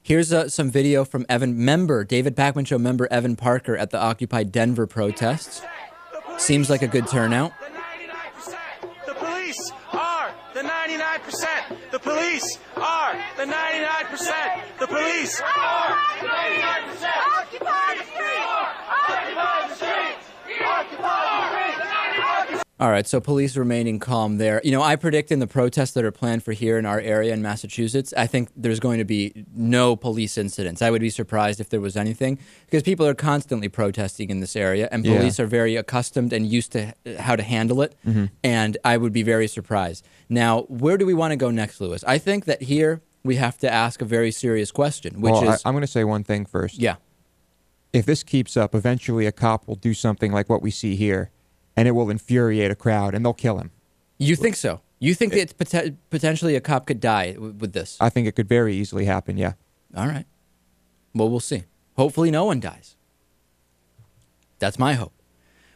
Here's some video from David Pakman Show member Evan Parker at the Occupy Denver protests. Seems like a good turnout. The police are the 99%. The police are the 99%. The police are the 99%. Occupy the streets. Occupy the streets. Occupy the streets. All right, so police remaining calm there. You know, I predict in the protests that are planned for here in our area in Massachusetts, I think there's going to be no police incidents. I would be surprised if there was anything because people are constantly protesting in this area and police are very accustomed and used to how to handle it. And I would be very surprised. Now, where do we want to go next, Lewis? I think that here we have to ask a very serious question, which is... I'm going to say one thing first. Yeah. If this keeps up, eventually a cop will do something like what we see here. And it will infuriate a crowd, and they'll kill him. You think so? You think that potentially a cop could die with this? I think it could very easily happen, yeah. All right. Well, we'll see. Hopefully no one dies. That's my hope.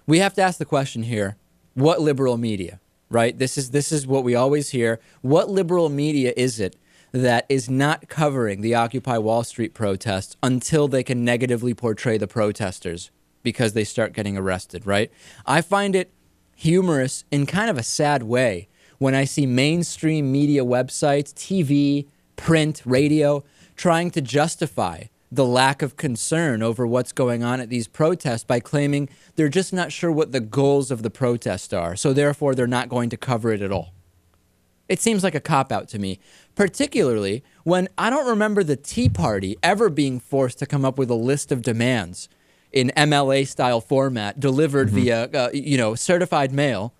We have to ask the question here, what liberal media, right? This is what we always hear. What liberal media is it that is not covering the Occupy Wall Street protests until they can negatively portray the protesters? Because they start getting arrested, right? I find it humorous in kind of a sad way when I see mainstream media websites, TV, print, radio, trying to justify the lack of concern over what's going on at these protests by claiming they're just not sure what the goals of the protest are, so therefore they're not going to cover it at all. It seems like a cop-out to me, particularly when I don't remember the Tea Party ever being forced to come up with a list of demands in MLA-style format, delivered via, certified mail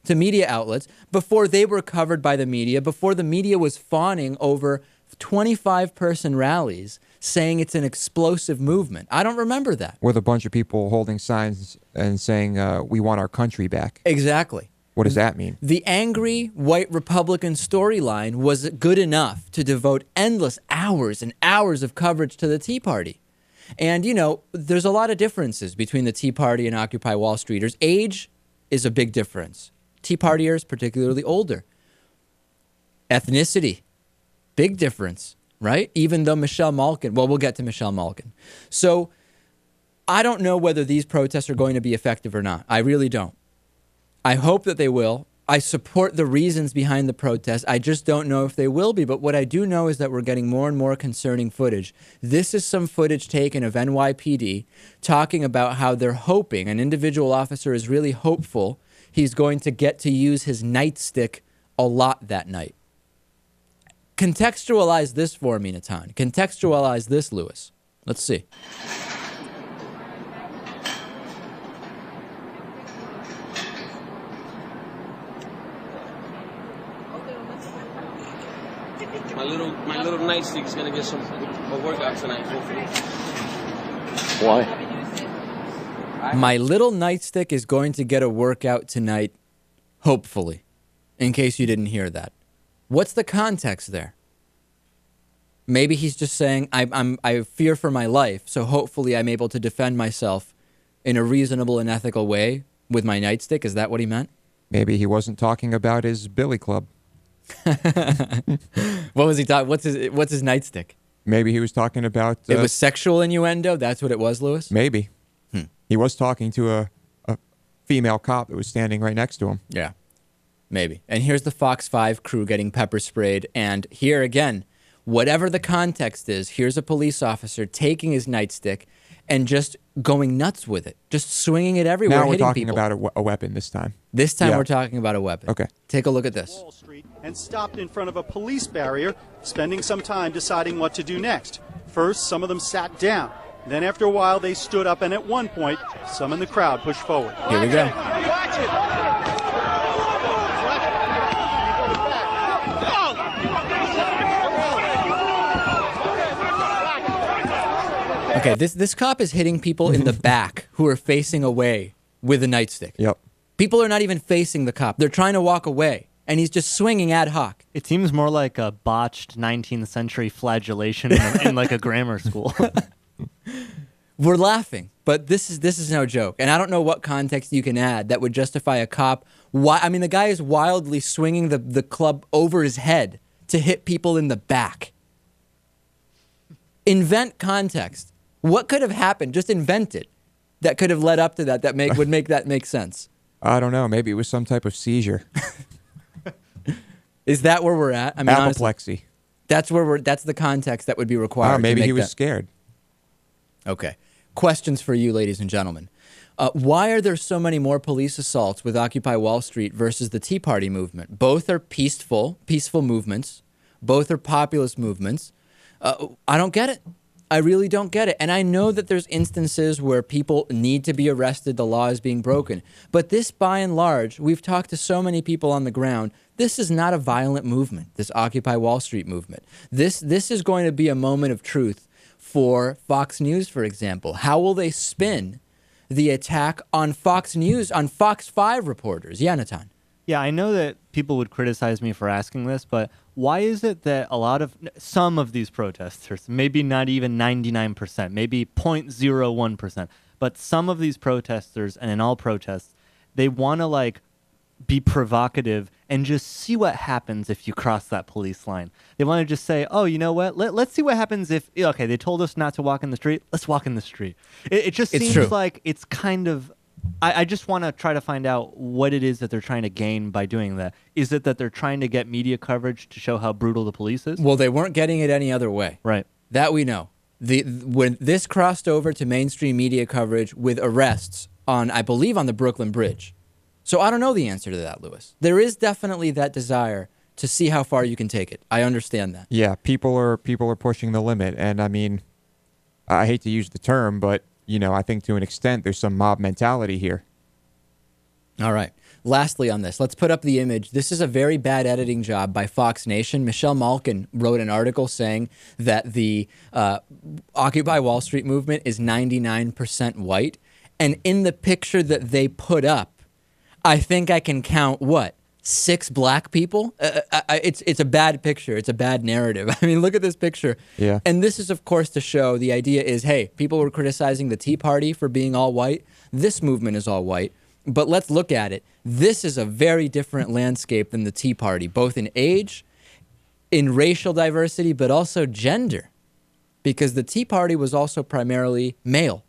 to media outlets before they were covered by the media, before the media was fawning over 25-person rallies saying it's an explosive movement. I don't remember that. With a bunch of people holding signs and saying, we want our country back. Exactly. What does that mean? The angry white Republican storyline was good enough to devote endless hours and hours of coverage to the Tea Party. And, you know, there's a lot of differences between the Tea Party and Occupy Wall Streeters. Age is a big difference. Tea Partiers, particularly older. Ethnicity, big difference, right? Even though Michele Malkin, well, we'll get to Michele Malkin. So I don't know whether these protests are going to be effective or not. I really don't. I hope that they will. I support the reasons behind the protest. I just don't know if they will be. But what I do know is that we're getting more and more concerning footage. This is some footage taken of NYPD talking about how they're hoping, an individual officer is really hopeful he's going to get to use his nightstick a lot that night. Contextualize this for me, Natan. Contextualize this, Lewis. Let's see. My little nightstick's gonna get a workout tonight, hopefully. Why? My little nightstick is going to get a workout tonight, hopefully, in case you didn't hear that. What's the context there? Maybe he's just saying, I fear for my life, so hopefully I'm able to defend myself in a reasonable and ethical way with my nightstick. Is that what he meant? Maybe he wasn't talking about his billy club. What was he talking? What's his nightstick? Maybe he was talking about... it was sexual innuendo? That's what it was, Lewis? Maybe. He was talking to a female cop that was standing right next to him. Yeah, maybe. And here's the Fox 5 crew getting pepper sprayed. And here again, whatever the context is, here's a police officer taking his nightstick and just going nuts with it, just swinging it everywhere, now we're hitting talking people. about a weapon this time. This time Yeah. we're talking about a weapon. Okay. Take a look at this. Wall Street and stopped in front of a police barrier, spending some time deciding what to do next. First, some of them sat down. Then after a while, they stood up, and at one point, some in the crowd pushed forward. Here we go. Watch it. Okay, this cop is hitting people in the back who are facing away with a nightstick. Yep. People are not even facing the cop. They're trying to walk away, and he's just swinging ad hoc. It seems more like a botched 19th century flagellation in like a grammar school. We're laughing, but this is no joke. And I don't know what context you can add that would justify a cop. Why? I mean, the guy is wildly swinging the club over his head to hit people in the back. Invent context. What could have happened? Just invent it. That could have led up to that. Would make that make sense. I don't know. Maybe it was some type of seizure. Is that where we're at? I mean, Apoplexy. Honestly, that's the context that would be required. Maybe he was scared. Okay. Questions for you, ladies and gentlemen. Why are there so many more police assaults with Occupy Wall Street versus the Tea Party movement? Both are peaceful movements. Both are populist movements. I don't get it. I really don't get it. And I know that there's instances where people need to be arrested, the law is being broken. But this, by and large, we've talked to so many people on the ground, this is not a violent movement, this Occupy Wall Street movement. This is going to be a moment of truth for Fox News, for example. How will they spin the attack on Fox News, on Fox 5 reporters? Yeah, Natan. Yeah, I know that people would criticize me for asking this, but why is it that some of these protesters, maybe not even 99%, maybe 0.01%, but some of these protesters, and in all protests, they want to be provocative and just see what happens if you cross that police line. They want to just say, oh, you know what? Let's see what happens if, okay, they told us not to walk in the street. Let's walk in the street. It just seems like it's kind of, I just want to try to find out what it is that they're trying to gain by doing that. Is it that they're trying to get media coverage to show how brutal the police is? Well, they weren't getting it any other way. Right. That we know. When this crossed over to mainstream media coverage with arrests on, I believe, on the Brooklyn Bridge. So I don't know the answer to that, Lewis. There is definitely that desire to see how far you can take it. I understand that. Yeah, people are pushing the limit. And I mean, I hate to use the term, but I think to an extent there's some mob mentality here. All right. Lastly on this, let's put up the image. This is a very bad editing job by Fox Nation. Michele Malkin wrote an article saying that the Occupy Wall Street movement is 99% white. And in the picture that they put up, I think I can count, 6 black people? It's a bad picture. It's a bad narrative. I mean, look at this picture. Yeah. And this is, of course, to show the idea is, hey, people were criticizing the Tea Party for being all white. This movement is all white. But let's look at it. This is a very different landscape than the Tea Party, both in age, in racial diversity, but also gender. Because the Tea Party was also primarily male.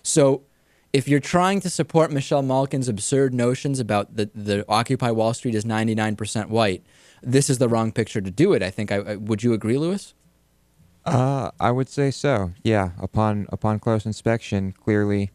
So if you're trying to support Michele Malkin's absurd notions about the Occupy Wall Street is 99% white, this is the wrong picture to do it, I think. Would you agree, Lewis? I would say so. Yeah. Upon close inspection, clearly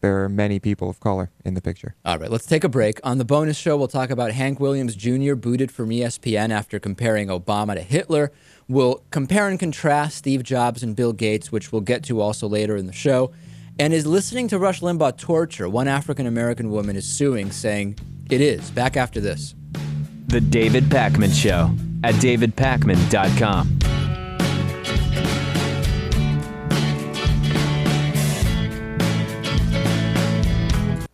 there are many people of color in the picture. All right, let's take a break. On the bonus show, we'll talk about Hank Williams Jr. booted from ESPN after comparing Obama to Hitler. We'll compare and contrast Steve Jobs and Bill Gates, which we'll get to also later in the show. And is listening to Rush Limbaugh torture? One African-American woman is suing, saying it is. Back after this. The David Pakman Show at davidpakman.com.